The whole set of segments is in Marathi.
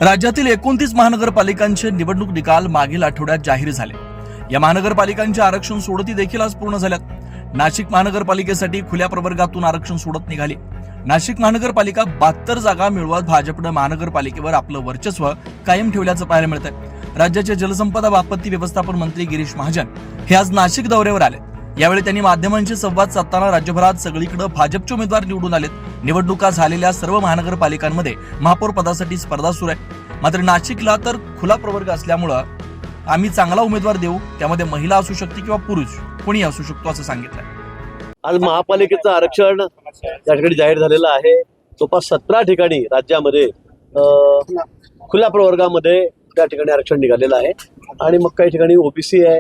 राज्यातील 29 महानगरपालिकांचे निवडणूक निकाल मागील आठवड्यात जाहीर झाले। या महानगरपालिकांचे आरक्षण सोडती देखील आज पूर्ण झाल्यात। नाशिक महानगरपालिकेसाठी खुल्या प्रवर्गातून आरक्षण सोडत निघाली। नाशिक महानगरपालिका 72 जागा मिळवत भाजपने महानगरपालिकेवर आपलं वर्चस्व कायम ठेवल्याचं पाहायला मिळतंय। राज्याचे जलसंपदा व आपत्ती व्यवस्थापन मंत्री गिरीश महाजन हे आज नाशिक दौऱ्यावर आले। यावेळी त्यांनी माध्यमांशी संवाद साधताना राज्यभरात सगळीकडे भाजपचे उमेदवार निवडून आलेत। निवडणुका झालेल्या सर्व महानगरपालिकांमध्ये महापौर पदासाठी स्पर्धा सुरू आहे। मात्र नाशिकला तर खुला प्रवर्ग असल्यामुळे आम्ही चांगला उमेदवार देऊ, त्यामध्ये महिला असू शकते किंवा पुरुष कोणी असू शकतो असं सांगितलं। आज महापालिकेचं आरक्षण या ठिकाणी जाहीर झालेलं आहे। जवळपास 17 ठिकाणी राज्यामध्ये खुल्या प्रवर्गामध्ये त्या ठिकाणी आरक्षण निघालेलं आहे आणि मग काही ठिकाणी ओबीसी आहे,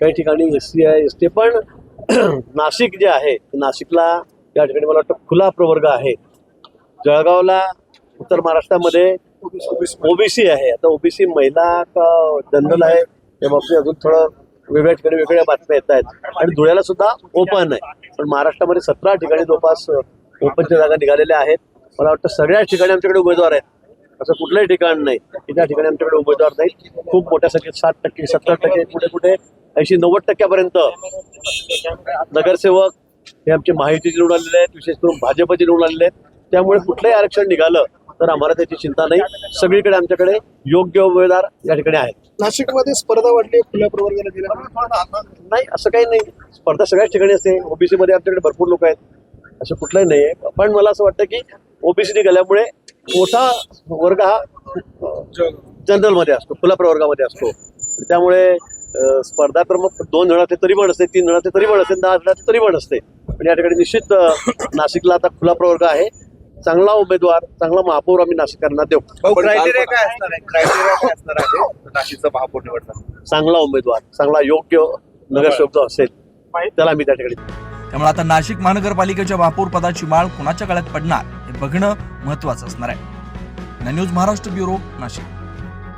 काही ठिकाणी एससी आहे, एसटी। पण नाशिक जे आहे, नाशिकला या ठिकाणी मला वाटतं खुला प्रवर्ग आहे। जळगावला उत्तर महाराष्ट्रामध्ये ओबीसी आहे। आता ओबीसी महिला का जनरल आहे या बाबतीत अजून थोडं वेगळ्या ठिकाणी वेगळ्या बातम्या येत आहेत आणि धुळ्याला सुद्धा ओपन आहे। पण महाराष्ट्रामध्ये 17 ठिकाणी जवळपास ओपनच्या जागा निघालेल्या आहेत। मला वाटतं सगळ्याच ठिकाणी आमच्याकडे उमेदवार आहेत, असं कुठलंही ठिकाण नाही की त्या ठिकाणी आमच्याकडे उमेदवार नाही। खूप मोठ्या संख्येत 60%, 70%, कुठे कुठे 80-90% नगरसेवक हे आमचे माहितीचे निवडून आलेले आहेत, विशेष करून भाजपचे निवडून आलेले आहेत। त्यामुळे कुठलंही आरक्षण निघालं तर आम्हाला त्याची चिंता नाही। सगळीकडे आमच्याकडे योग्य उमेदवार या ठिकाणी आहेत। नाशिकमध्ये स्पर्धा वाढली खुल्या प्रवर्गाला दिल्या नाही, असं काही नाही। स्पर्धा सगळ्याच ठिकाणी असते। ओबीसी मध्ये आमच्याकडे भरपूर लोक आहेत, असं कुठलंही नाही आहे। पण मला असं वाटतं की ओबीसी निघाल्यामुळे मोठा वर्ग हा जनरल मध्ये असतो, खुल्या प्रवर्गामध्ये असतो। त्यामुळे स्पर्धा तर मग 2 जण असते तरी पण असते, 3 जण असते तरी पण असते, 10 जण असते तरी पण असते। पण या ठिकाणी निश्चित नाशिकला आता खुला प्रवर्ग आहे। चांगला उमेदवार, चांगला महापौर आम्ही नाशिकांना देऊ। क्रायटेरिया काय असणार आहे? क्रायटेरिया काय असणार आहे नाशिकचा महापौर निवडताना? चांगला उमेदवार, चांगला योग्य नगरसेवक जो असेल त्याला आम्ही त्या ठिकाणी। त्यामुळे आता नाशिक महानगरपालिकेच्या महापौर पदाची माळ कुणाच्या गळ्यात पडणार हे बघणं महत्त्वाचं असणार आहे। News Maharashtra bureau, Nashik.